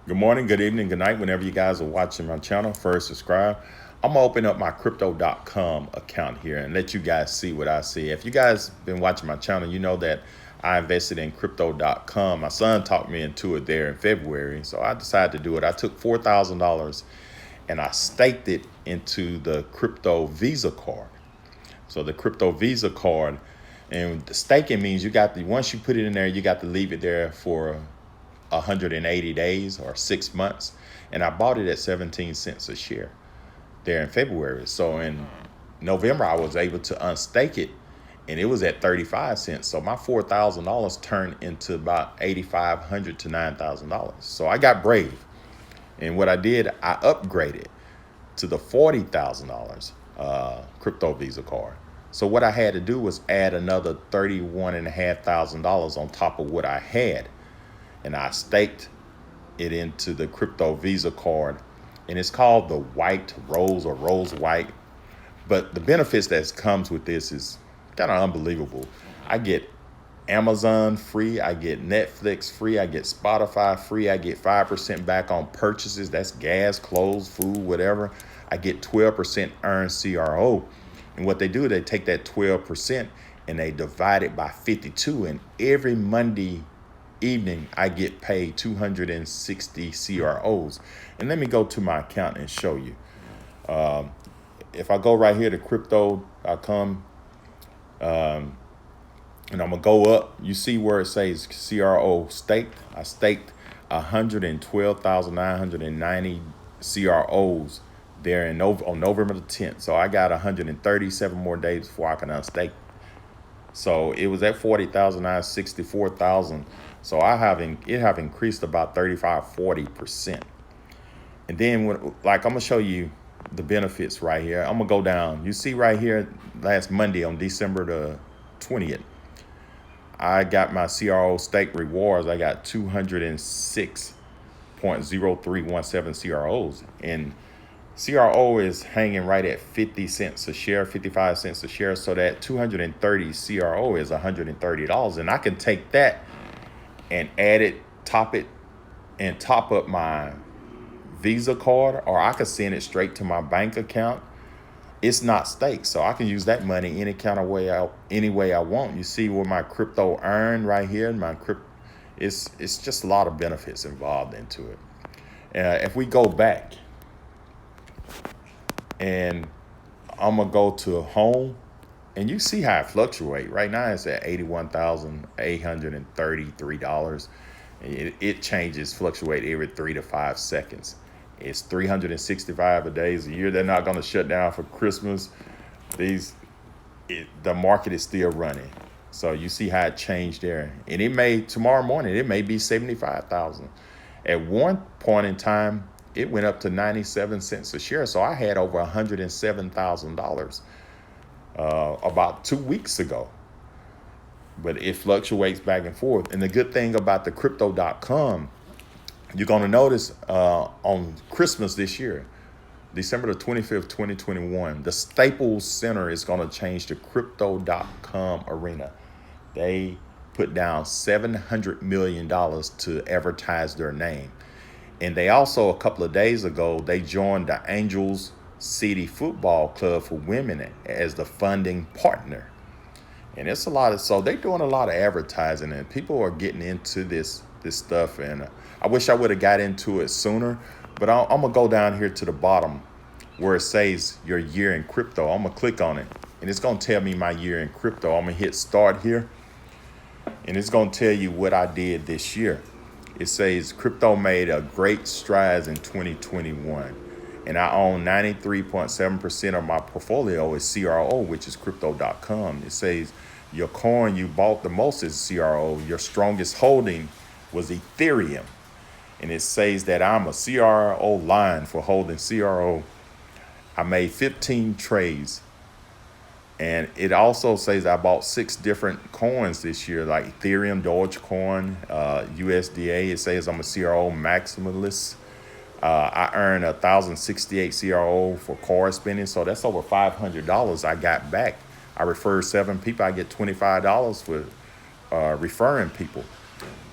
Good morning, good evening, good night, whenever you guys are watching my channel. First, subscribe. I'm gonna open up my crypto.com account here and let you guys see what I see. If you guys been watching my channel, you know that I invested in crypto.com. My son talked me into it there in February, so I decided to do it. I took $4,000 and I staked it into the crypto Visa card. So the crypto Visa card, and the staking means once you put it in there, you got to leave it there for 180 days or 6 months. And I bought it at 17 cents a share there in February. So in November, I was able to unstake it and it was at 35 cents. So my $4,000 turned into about $8,500 to $9,000. So I got brave. And what I did, I upgraded to the $40,000 crypto Visa card. So what I had to do was add another $31,500 on top of what I had. And I staked it into the crypto Visa card, and it's called the White Rose or Rose White. But the benefits that comes with this is kind of unbelievable. I get Amazon free, I get Netflix free, I get Spotify free, I get 5% back on purchases. That's gas, clothes, food, whatever. I get 12% earned CRO. And what they do, they take that 12% and they divide it by 52. And every Monday evening, I get paid 260 CROs. And let me go to my account and show you. If I go right here to crypto.com, and I'm gonna go up, you see where it says CRO staked. I staked 112,990 CROs there on November the 10th. So I got 137 more days before I can unstake. So it was at 40,000, now it's 64,000. So it have increased about 35-40%. And then I'm gonna show you the benefits right here. I'm gonna go down. You see right here, last Monday on December the 20th, I got my CRO stake rewards. I got 206.0317 CROs. And CRO is hanging right at 50 cents a share, 55 cents a share. So that 230 CRO is $130. And I can take that and add it, top up my Visa card, or I could send it straight to my bank account. It's not staked, so I can use that money any way I want. You see where my crypto earn right here, it's just a lot of benefits involved into it. If we go back, and I'm gonna go to home, and you see how it fluctuates. Right now it's at $81,833. It changes, fluctuate every 3 to 5 seconds. It's 365 days a year. They're not gonna shut down for Christmas. The market is still running. So you see how it changed there. And tomorrow morning, it may be 75,000. At one point in time, it went up to 97 cents a share. So I had over $107,000 about 2 weeks ago. But it fluctuates back and forth. And the good thing about the crypto.com, you're going to notice on Christmas this year, December the 25th, 2021, the Staples Center is going to change to crypto.com arena. They put down $700 million to advertise their name. And they also, a couple of days ago, they joined the Angels City Football Club for Women as the funding partner. And it's so they're doing a lot of advertising, and people are getting into this stuff. And I wish I would have got into it sooner, but I'm gonna go down here to the bottom where it says your year in crypto. I'm gonna click on it, and it's gonna tell me my year in crypto. I'm gonna hit start here, and it's gonna tell you what I did this year. It says crypto made a great strides in 2021. And I own 93.7% of my portfolio is CRO, which is crypto.com. It says your coin you bought the most is CRO. Your strongest holding was Ethereum. And it says that I'm a CRO Lion for holding CRO. I made 15 trades. And it also says I bought 6 different coins this year, like Ethereum, Dogecoin, USDA. It says I'm a CRO Maximalist. I earned 1,068 CRO for card spending, so that's over $500 I got back. I referred 7 people, I get $25 for referring people.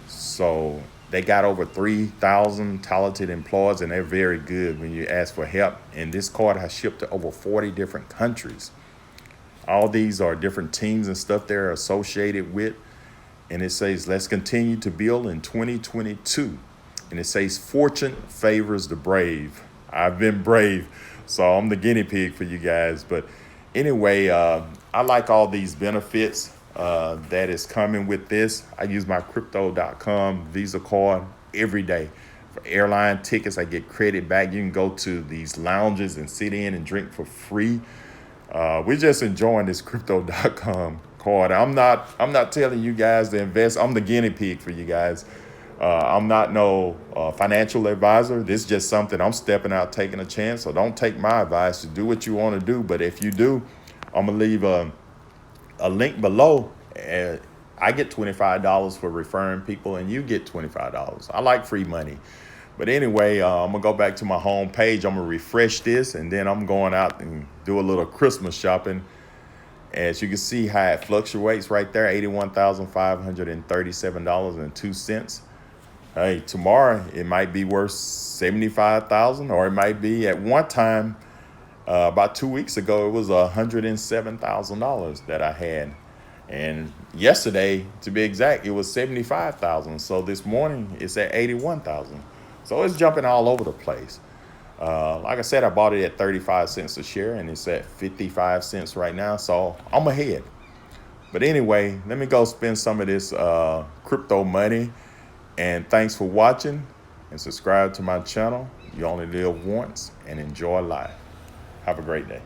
So They got over 3,000 talented employees, and they're very good when you ask for help. And this card has shipped to over 40 different countries. All these are different teams and stuff they're associated with. And it says, let's continue to build in 2022. And it says, fortune favors the brave. I've been brave, so I'm the guinea pig for you guys. But anyway, I like all these benefits that is coming with this. I use my crypto.com Visa card every day. For airline tickets, I get credit back. You can go to these lounges and sit in and drink for free. We're just enjoying this crypto.com card. I'm not telling you guys to invest. I'm the guinea pig for you guys. I'm not no financial advisor. This is just something I'm stepping out, taking a chance. So don't take my advice to do what you want to do. But if you do, I'm going to leave a link below. I get $25 for referring people, and you get $25. I like free money. But anyway, I'm going to go back to my home page. I'm going to refresh this, and then I'm going out and do a little Christmas shopping. As you can see how it fluctuates right there, $81,537.02. Hey, tomorrow it might be worth $75,000, or it might be at one time, about 2 weeks ago, it was $107,000 that I had. And yesterday, to be exact, it was $75,000. So this morning it's at $81,000. So it's jumping all over the place. Like I said, I bought it at 35 cents a share, and it's at 55 cents right now. So I'm ahead. But anyway, let me go spend some of this crypto money. And thanks for watching, and subscribe to my channel. You only live once, and enjoy life. Have a great day.